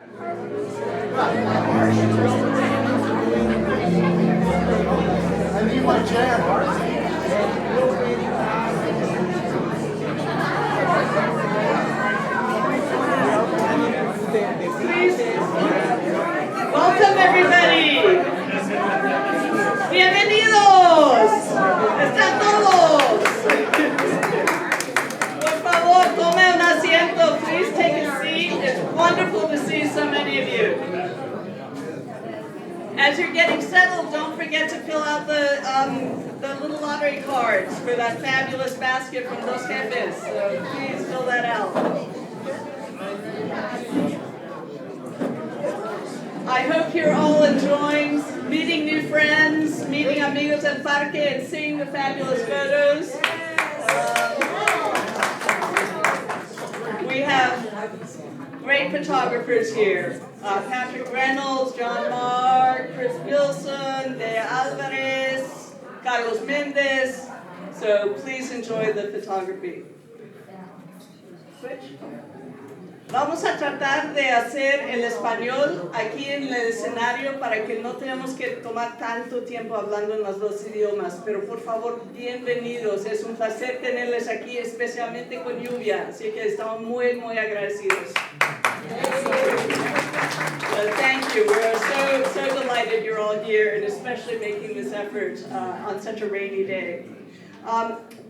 I need my chair. Welcome everybody. Bienvenidos. Están todos. Por favor, tome un asiento. Please take a seat. It's wonderful to see so many of you. As you're getting settled, don't forget to fill out the little lottery cards for that fabulous basket from Dos Jefes. So please fill that out. I hope you're all enjoying meeting new friends, meeting amigos del parque, and seeing the fabulous photos. We have great photographers here. Patrick Reynolds, John Mark, Chris Wilson, Dea Alvarez, Carlos Mendez. So please enjoy the photography. Switch. Vamos a tratar de hacer el español aquí en el escenario para que no tengamos que tomar tanto tiempo hablando en los dos idiomas. Pero por favor, bienvenidos. Es un placer tenerles aquí, especialmente con lluvia. Así que estamos muy, muy agradecidos. Thank you. We're so delighted you're all here, and especially making this effort on such a rainy day.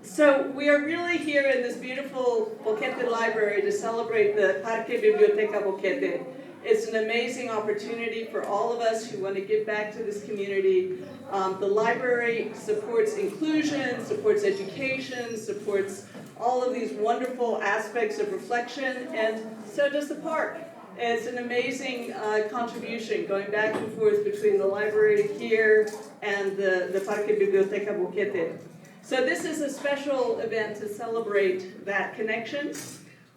So we are really here in this beautiful Boquete Library to celebrate the Parque Biblioteca Boquete. It's an amazing opportunity for all of us who want to give back to this community. The library supports inclusion, supports education, supports all of these wonderful aspects of reflection, and so does the park. It's an amazing contribution going back and forth between the library here and the Parque Biblioteca Boquete. So this is a special event to celebrate that connection.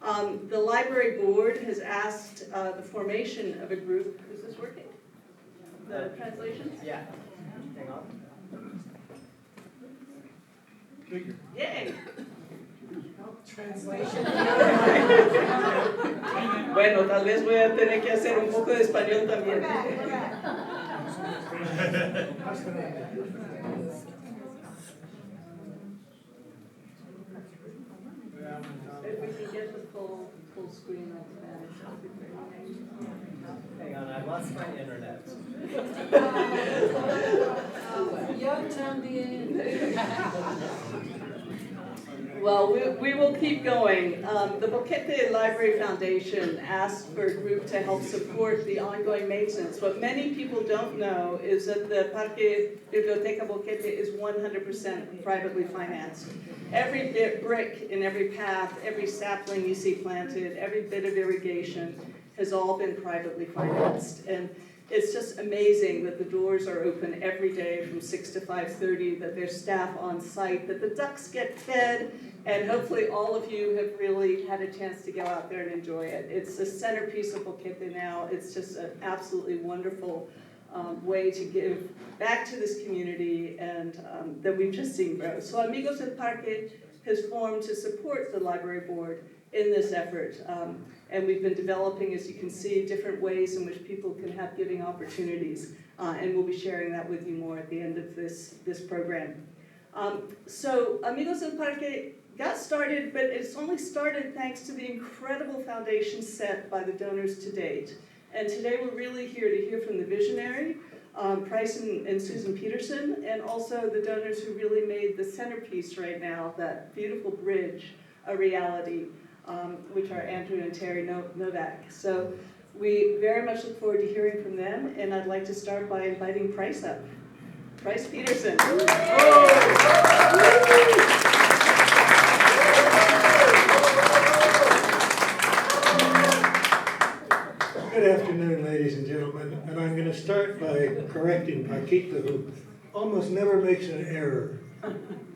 The library board has asked the formation of a group. Is this working? The translations? Yeah. Hang on. Yay! Translation. Bueno, tal vez voy a tener que hacer un poco de español también. If we can get the full screen of Spanish, that would be great. Hang on, I lost my internet. Yo también. Well, we will keep going. The Boquete Library Foundation asked for a group to help support the ongoing maintenance. What many people don't know is that the Parque Biblioteca Boquete is 100% privately financed. Every brick in every path, every sapling you see planted, every bit of irrigation has all been privately financed. And it's just amazing that the doors are open every day from 6 to 5:30, that there's staff on site, that the ducks get fed, and hopefully all of you have really had a chance to go out there and enjoy it. It's the centerpiece of Boquete now. It's just an absolutely wonderful way to give back to this community and that we've just seen grow. So Amigos del Parque has formed to support the library board in this effort. And we've been developing, as you can see, different ways in which people can have giving opportunities. And we'll be sharing that with you more at the end of this program. So Amigos del Parque got started, but it's only started thanks to the incredible foundation set by the donors to date. And today we're really here to hear from the visionary, Price and Susan Peterson, and also the donors who really made the centerpiece right now, that beautiful bridge, a reality, which are Andrew and Terry Novak. So we very much look forward to hearing from them, and I'd like to start by inviting Price up. Price Peterson. Good afternoon, ladies and gentlemen, and I'm going to start by correcting Paquita, who almost never makes an error.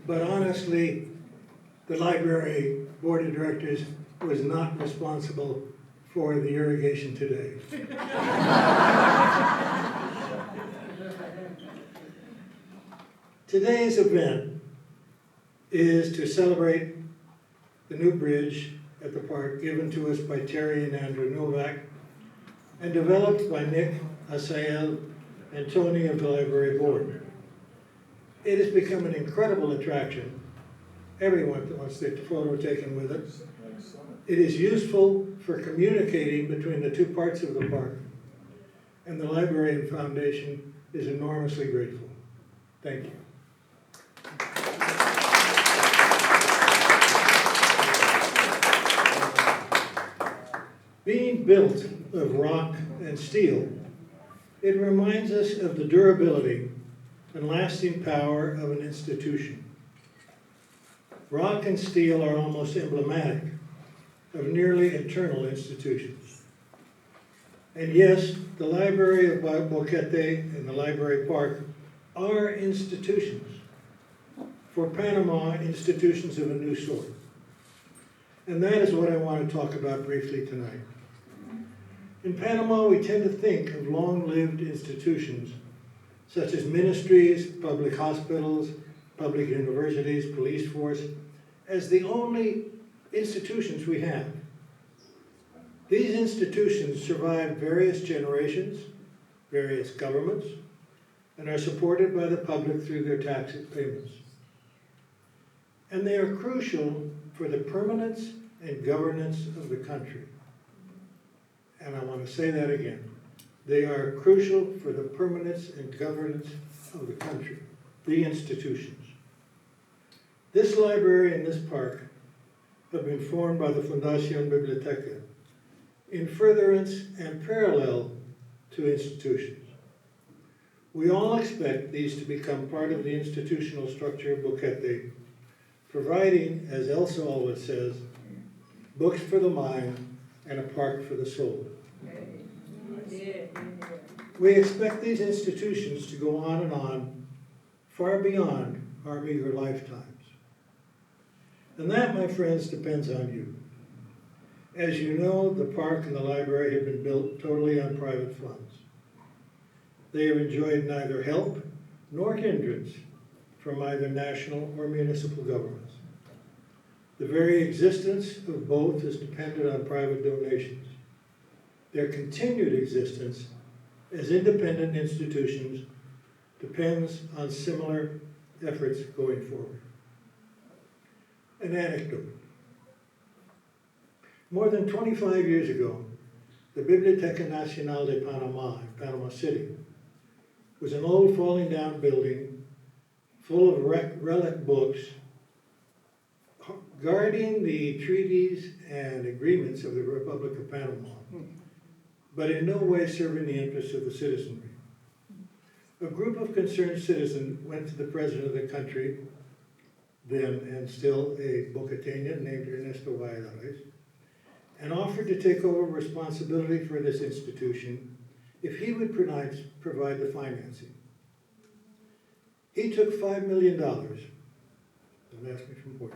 But honestly, the library board of directors was not responsible for the irrigation today. Today's event is to celebrate the new bridge at the park given to us by Terry and Andrew Novak. and developed by Nick, Asael, and Tony of the library board. It has become an incredible attraction. Everyone wants to get a photo taken with it. It is useful for communicating between the two parts of the park, and the Library and Foundation is enormously grateful. Thank you. Being built of rock and steel, it reminds us of the durability and lasting power of an institution. Rock and steel are almost emblematic of nearly eternal institutions. And yes, the Library of Boquete and the Library Park are institutions. For Panama, institutions of a new sort. And that is what I want to talk about briefly tonight. In Panama, we tend to think of long-lived institutions such as ministries, public hospitals, public universities, police force, as the only institutions we have. These institutions survive various generations, various governments, and are supported by the public through their tax payments. And they are crucial for the permanence and governance of the country. And I want to say that again. They are crucial for the permanence and governance of the country, the institutions. This library and this park have been formed by the Fundación Biblioteca in furtherance and parallel to institutions. We all expect these to become part of the institutional structure of Boquete, providing, as Elsa always says, books for the mind and a park for the soul. We expect these institutions to go on and on, far beyond our meager lifetimes. And that, my friends, depends on you. As you know, the park and the library have been built totally on private funds. They have enjoyed neither help nor hindrance from either national or municipal governments. The very existence of both is dependent on private donations. Their continued existence as independent institutions depends on similar efforts going forward. An anecdote. More than 25 years ago, the Biblioteca Nacional de Panama in Panama City was an old falling down building full of relic books guarding the treaties and agreements of the Republic of Panama, but in no way serving the interests of the citizenry. A group of concerned citizens went to the president of the country, then and still a Boqueteña named Ernesto Valladares, and offered to take over responsibility for this institution if he would provide the financing. He took $5 million, don't ask me from where,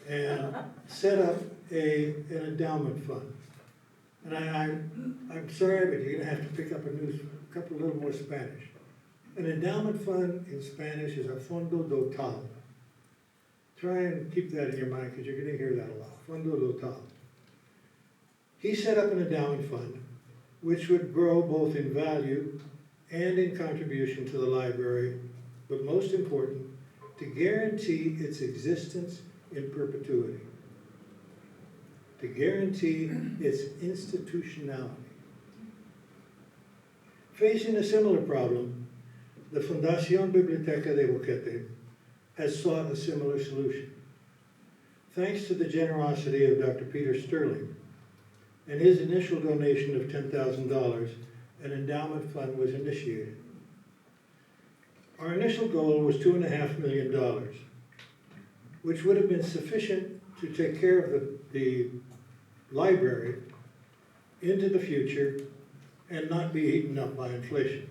and set up an endowment fund. And I'm sorry, but you're gonna have to pick up a couple little more Spanish. An endowment fund in Spanish is a fondo dotal. Try and keep that in your mind because you're gonna hear that a lot, fondo dotal. He set up an endowment fund which would grow both in value and in contribution to the library, but most important, to guarantee its existence in perpetuity, to guarantee its institutionality. Facing a similar problem, the Fundación Biblioteca de Boquete has sought a similar solution. Thanks to the generosity of Dr. Peter Sterling and his initial donation of $10,000, an endowment fund was initiated. Our initial goal was $2.5 million, which would have been sufficient to take care of the library into the future and not be eaten up by inflation.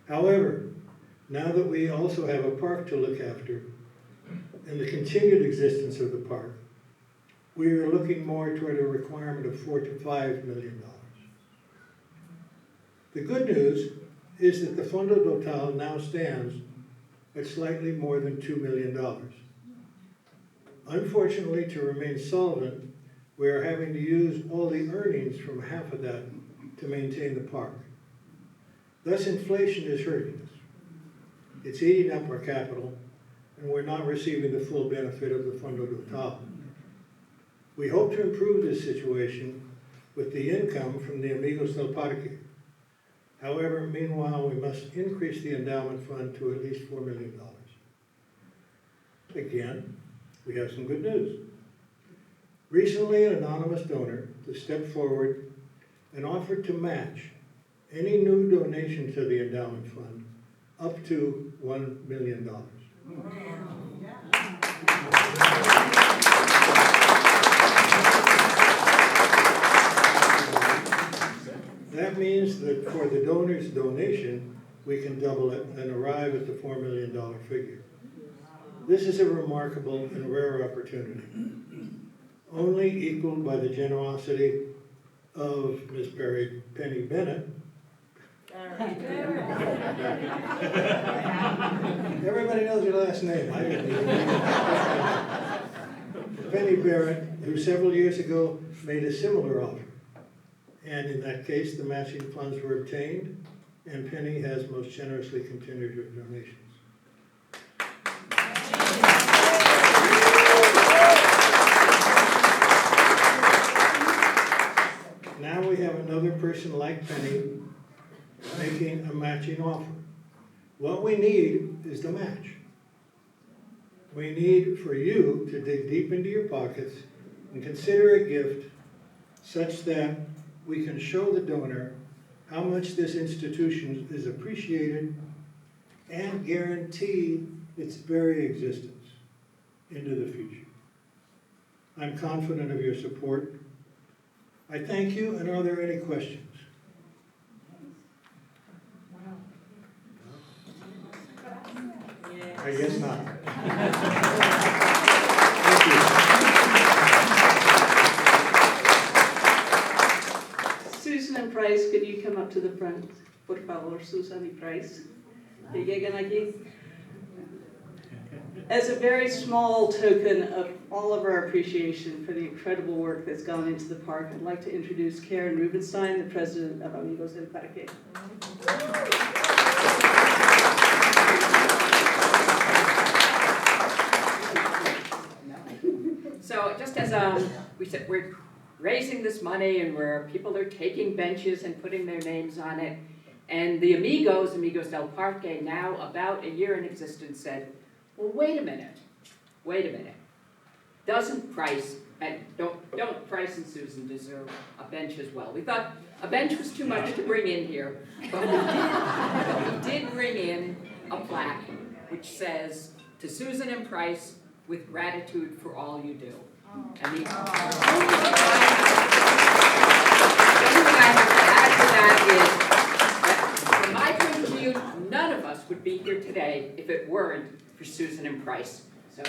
However, now that we also have a park to look after and the continued existence of the park, we are looking more toward a requirement of $4 to $5 million. The good news is that the Fondo Total now stands at slightly more than $2 million. Unfortunately, to remain solvent, we are having to use all the earnings from half of that to maintain the park. Thus, inflation is hurting us. It's eating up our capital, and we're not receiving the full benefit of the Fondo Total. We hope to improve this situation with the income from the Amigos del Parque. However, meanwhile, we must increase the endowment fund to at least $4 million. Again, we have some good news. Recently, an anonymous donor has stepped forward and offered to match any new donation to the endowment fund up to $1 million. That means that for the donor's donation, we can double it and arrive at the $4 million figure. This is a remarkable and rare opportunity, only equaled by the generosity of Ms. Penny Bennett. Everybody knows your last name. I didn't even know. Penny Barrett, who several years ago made a similar offer. And in that case, the matching funds were obtained, and Penny has most generously continued her donations. Now we have another person like Penny making a matching offer. What we need is the match. We need for you to dig deep into your pockets and consider a gift such that we can show the donor how much this institution is appreciated and guarantee its very existence into the future. I'm confident of your support. I thank you, and are there any questions? I guess not. Thank you. Susan and Price, could you come up to the front? Por favor, Susan y Price. Que lleguen aquí. As a very small token of all of our appreciation for the incredible work that's gone into the park, I'd like to introduce Karen Rubenstein, the president of Amigos del Parque. So just as we said, we're raising this money and where people are taking benches and putting their names on it. And the Amigos del Parque, now about a year in existence, said, well, wait a minute. Doesn't Price, and don't Price and Susan deserve a bench as well? We thought a bench was too much to bring in here, but we did bring in a plaque which says, to Susan and Price, with gratitude for all you do. And the only thing I have to add to that is that from my point of view, none of us would be here today if it weren't for Susan and Price. So,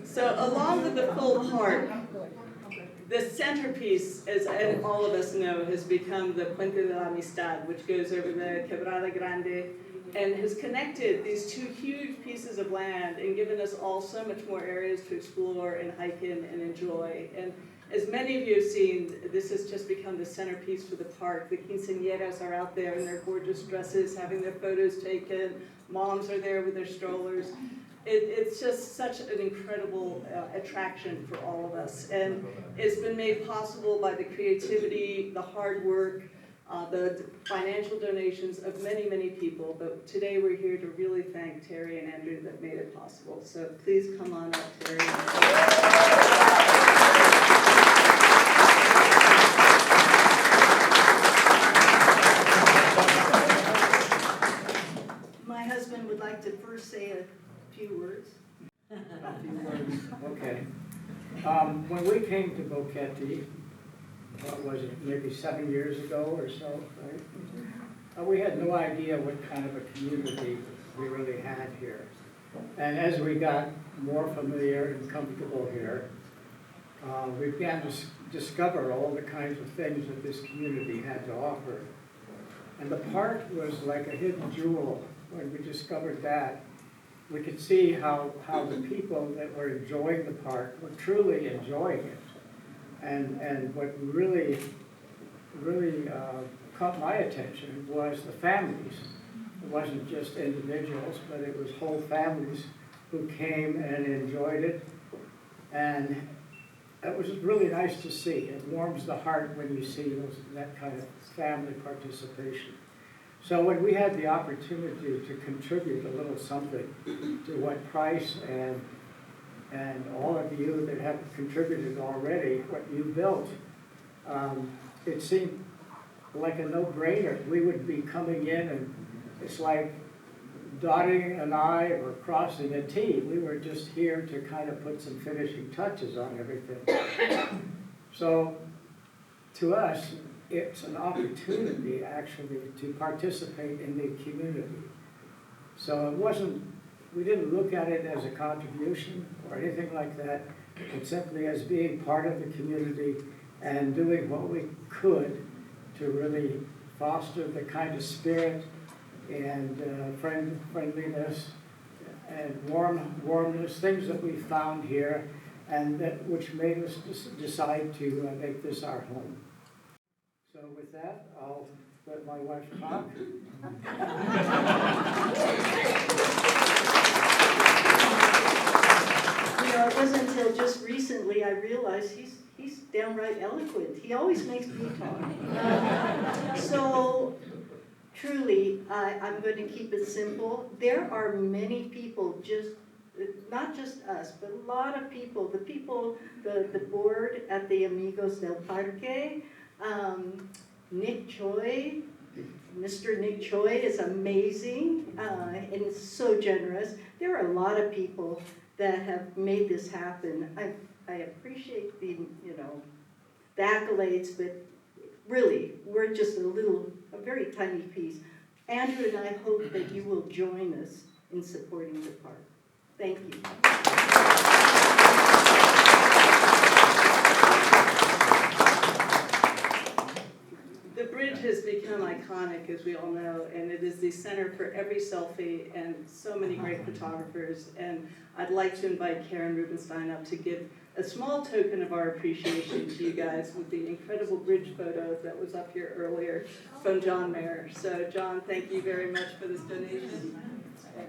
So along with the full park, the centerpiece, as all of us know, has become the Puente de la Amistad, which goes over the Quebrada Grande and has connected these two huge pieces of land and given us all so much more areas to explore and hike in and enjoy. And as many of you have seen, this has just become the centerpiece for the park. The quinceañeras are out there in their gorgeous dresses, having their photos taken. Moms are there with their strollers. It's just such an incredible attraction for all of us. And it's been made possible by the creativity, the hard work, the financial donations of many, many people. But today we're here to really thank Terry and Andrew that made it possible. So please come on up, Terry. My husband would like to first say a few words. Okay. When we came to Boquete, what was it, maybe 7 years ago or so, right? We had no idea what kind of a community we really had here. And as we got more familiar and comfortable here, we began to discover all the kinds of things that this community had to offer. And the park was like a hidden jewel. When we discovered that, we could see how the people that were enjoying the park were truly enjoying it. And what really caught my attention was the families. It wasn't just individuals, but it was whole families who came and enjoyed it. And it was really nice to see. It warms the heart when you see that kind of family participation. So when we had the opportunity to contribute a little something to what Price and all of you that have contributed already, what you built, it seemed like a no-brainer. We would be coming in and it's like dotting an I or crossing a T. We were just here to kind of put some finishing touches on everything. So to us, it's an opportunity actually to participate in the community. So it wasn't, we didn't look at it as a contribution or anything like that, but simply as being part of the community and doing what we could to really foster the kind of spirit and friendliness and warmness, things that we found here, and that which made us decide to make this our home. So with that, I'll let my wife talk. It wasn't until just recently I realized he's downright eloquent. He always makes me talk. So truly, I'm going to keep it simple. There are many people, not just us, but a lot of people, the board at the Amigos del Parque, Nick Choi, Mr. Nick Choi is amazing and is so generous. There are a lot of people that have made this happen. I appreciate the accolades, but really, we're just a very tiny piece. Andrew and I hope that you will join us in supporting the park. Thank you. The bridge has become iconic, as we all know, and it is the center for every selfie and so many great photographers. And I'd like to invite Karen Rubenstein up to give a small token of our appreciation to you guys with the incredible bridge photo that was up here earlier from John Mayer. So John, thank you very much for this donation.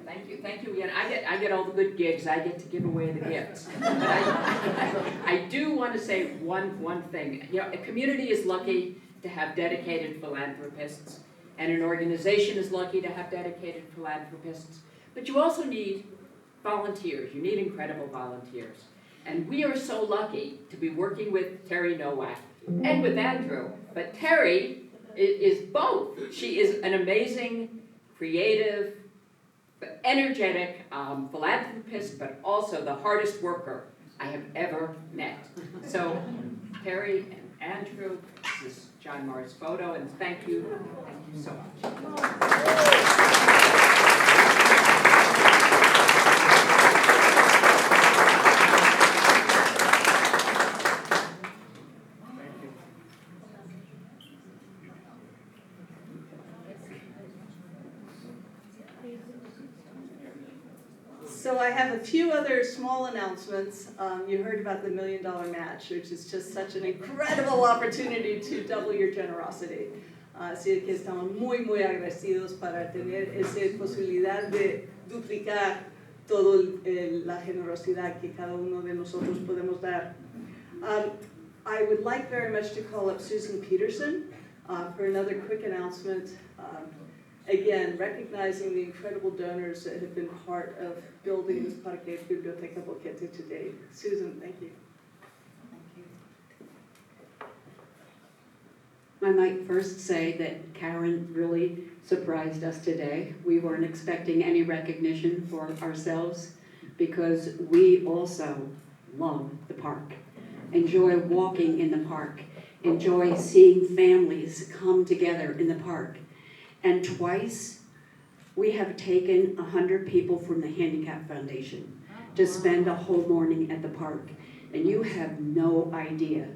Thank you again. I get all the good gigs. I get to give away the gifts. But I do want to say one thing. A community is lucky to have dedicated philanthropists, and an organization is lucky to have dedicated philanthropists. But you also need volunteers. You need incredible volunteers. And we are so lucky to be working with Terry Nowak and with Andrew. But Terry is both. She is an amazing, creative, energetic philanthropist, but also the hardest worker I have ever met. So Terry and Andrew, this is John Marr's photo, and thank you so much. So I have a few other small announcements. You heard about the $1 million match, which is just such an incredible opportunity to double your generosity. Así que estamos muy agradecidos para tener esa posibilidad de duplicar toda la generosidad que cada uno de nosotros podemos dar. I would like very much to call up Susan Peterson for another quick announcement. Again, recognizing the incredible donors that have been part of building this Parque Biblioteca Boquete to date. Susan, thank you. I might first say that Karen really surprised us today. We weren't expecting any recognition for ourselves because we also love the park, enjoy walking in the park, enjoy seeing families come together in the park. And twice We have taken 100 people from the Handicap Foundation to spend a whole morning at the park. And you have no idea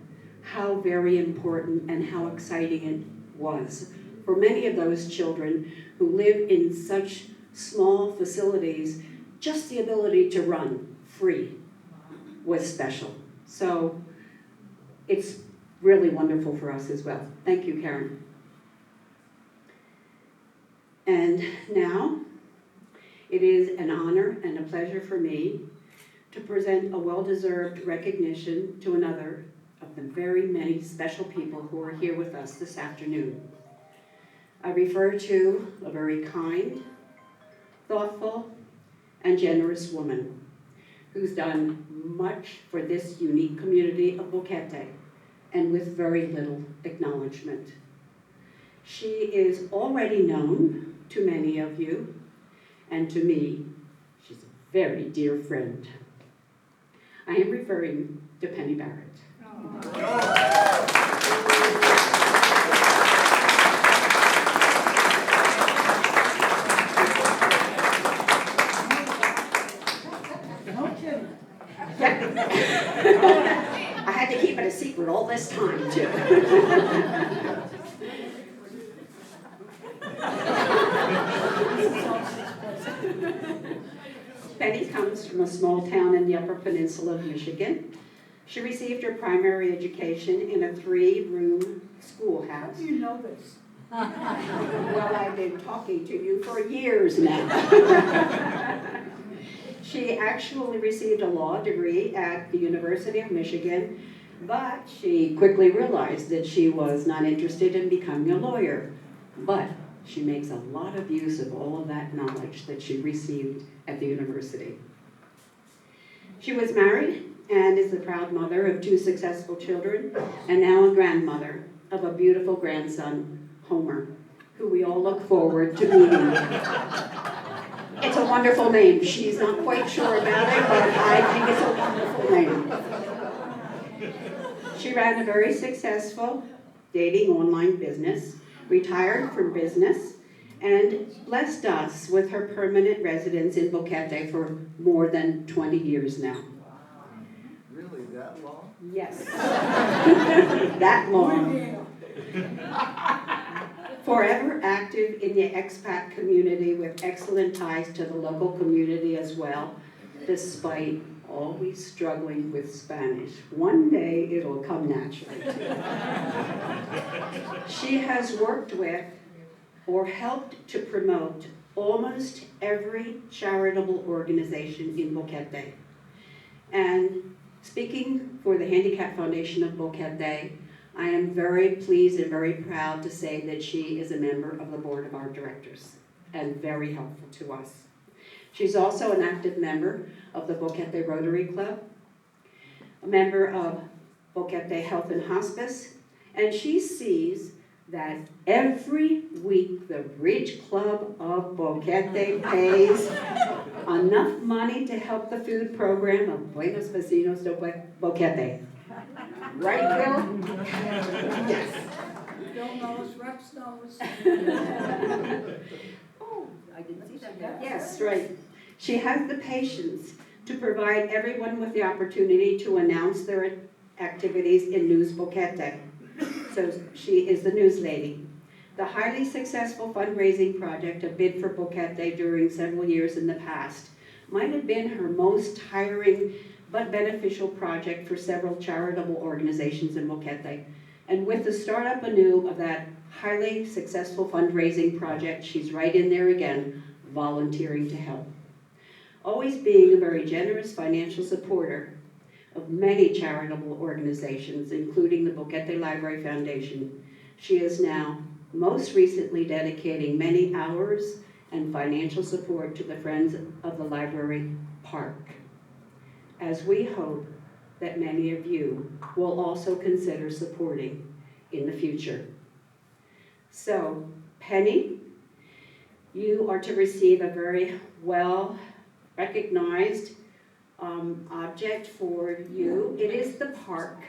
how very important and how exciting it was for many of those children who live in such small facilities. Just the ability to run free was special. So it's really wonderful for us as well. Thank you, Karen. And now, it is an honor and a pleasure for me to present a well-deserved recognition to another of the very many special people who are here with us this afternoon. I refer to a very kind, thoughtful, and generous woman who's done much for this unique community of Boquete, and with very little acknowledgement. She is already known to many of you, and to me, she's a very dear friend. I am referring to Penny Barrett. I had to keep it a secret all this time, too. Penny comes from a small town in the Upper Peninsula of Michigan. She received her primary education in a 3-room schoolhouse. You know this. Well, I've been talking to you for years now. She actually received a law degree at the University of Michigan, but she quickly realized that she was not interested in becoming a lawyer. But she makes a lot of use of all of that knowledge that she received at the university. She was married and is the proud mother of 2 successful children, and now a grandmother of a beautiful grandson, Homer, who we all look forward to meeting. It's a wonderful name. She's not quite sure about it, but I think it's a wonderful name. She ran a very successful dating online business, retired from business, and blessed us with her permanent residence in Boquete for more than 20 years now. Really, that long? Yes. That long. Forever active in the expat community with excellent ties to the local community as well, despite always struggling with Spanish. One day it'll come naturally. She has worked with or helped to promote almost every charitable organization in Boquete. And speaking for the Handicap Foundation of Boquete, I am very pleased and very proud to say that she is a member of the board of our directors and very helpful to us. She's also an active member of the Boquete Rotary Club, a member of Boquete Health and Hospice, and she sees that every week the Bridge Club of Boquete pays enough money to help the food program of Buenos Vecinos de Boquete. Right, Bill? Yes. Bill knows, Rex knows. Oh, I didn't see that. Yes, right. She has the patience to provide everyone with the opportunity to announce their activities in News Boquete. So she is the news lady. The highly successful fundraising project, A Bid for Boquete, during several years in the past, might have been her most tiring but beneficial project for several charitable organizations in Boquete. And with the startup anew of that highly successful fundraising project, she's right in there again, volunteering to help. Always being a very generous financial supporter of many charitable organizations, including the Boquete Library Foundation, she is now most recently dedicating many hours and financial support to the Friends of the Library Park, as we hope that many of you will also consider supporting in the future. So, Penny, you are to receive a very well recognized object for you. It is the park.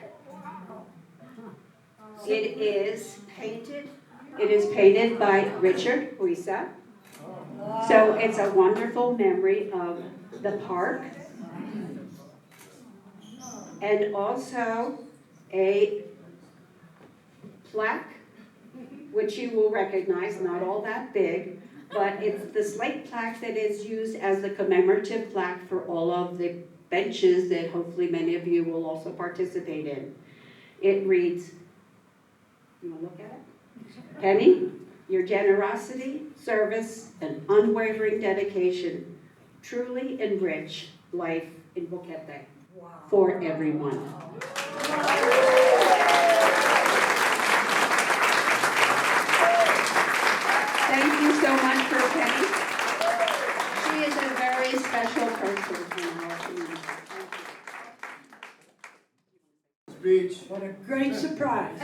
It is painted by Richard Huiza. So it's a wonderful memory of the park. And also a plaque, which you will recognize, not all that big, but it's the slate plaque that is used as the commemorative plaque for all of the benches that hopefully many of you will also participate in. It reads, you want to look at it? Penny, your generosity, service, and unwavering dedication truly enrich life in Boquete for everyone. Thank you so much for Penny. She is a very special person in our community. Speech. What a great surprise.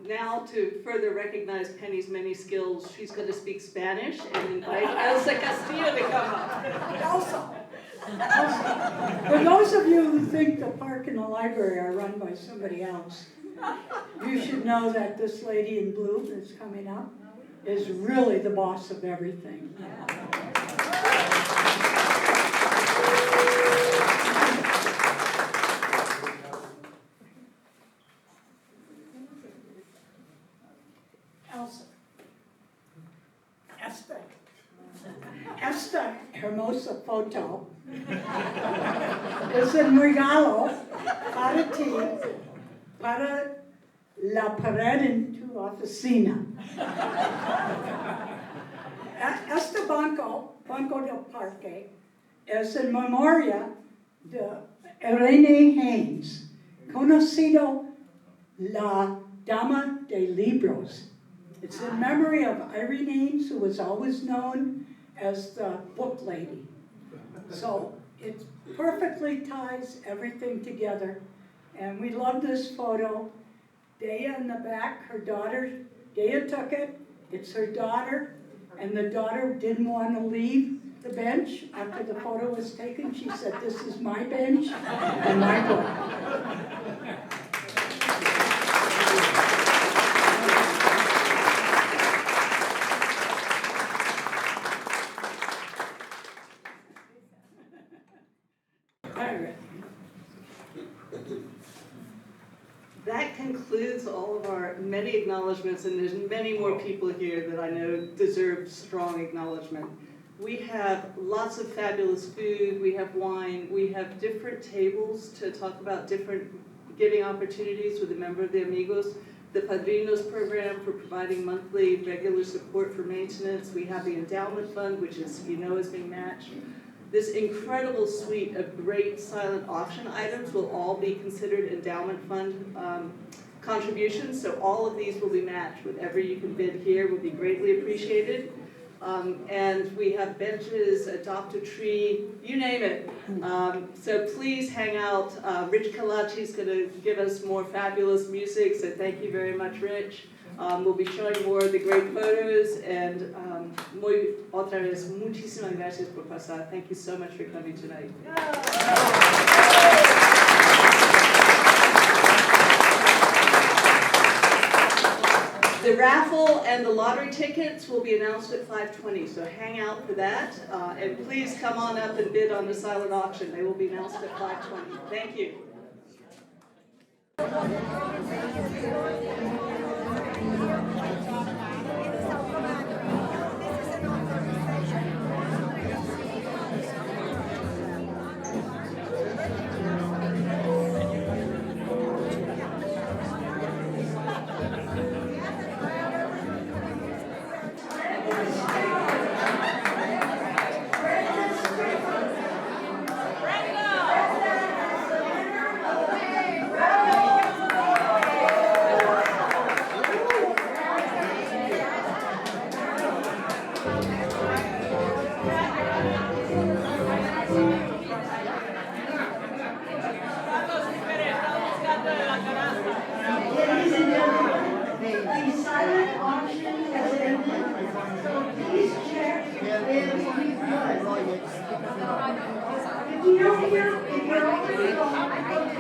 Now, to further recognize Penny's many skills, she's going to speak Spanish and invite Elsa Castillo to come up. Also, for those of you who think the park and the library are run by somebody else, you should know that this lady in blue that's coming up is really the boss of everything. Elsa. Esta hermosa foto es un regalo para ti, para la pared en tu oficina. Este banco del parque, es en memoria de Irene Haynes, conocido la Dama de Libros. It's in memory of Irene Haynes, who was always known as the book lady. So it perfectly ties everything together. And we love this photo. Dea in the back, her daughter, Dea took it. It's her daughter. And the daughter didn't want to leave the bench after the photo was taken. She said, "This is my bench and my book." That concludes all of our many acknowledgements, and there's many more people here that I know deserve strong acknowledgement. We have lots of fabulous food, we have wine, we have different tables to talk about different giving opportunities with a member of the Amigos. The Padrinos program for providing monthly regular support for maintenance. We have the endowment fund, which is, is being matched. This incredible suite of great silent auction items will all be considered endowment fund contributions, so all of these will be matched. Whatever you can bid here will be greatly appreciated. And we have benches, adopt a tree, you name it. So please hang out. Rich Kalachi is going to give us more fabulous music, so thank you very much, Rich. We'll be showing more of the great photos, and otra vez, muchísimas gracias por pasar. Thank you so much for coming tonight. The raffle and the lottery tickets will be announced at 5:20, so hang out for that. And please come on up and bid on the silent auction. They will be announced at 5:20. Thank you. If you're already gone,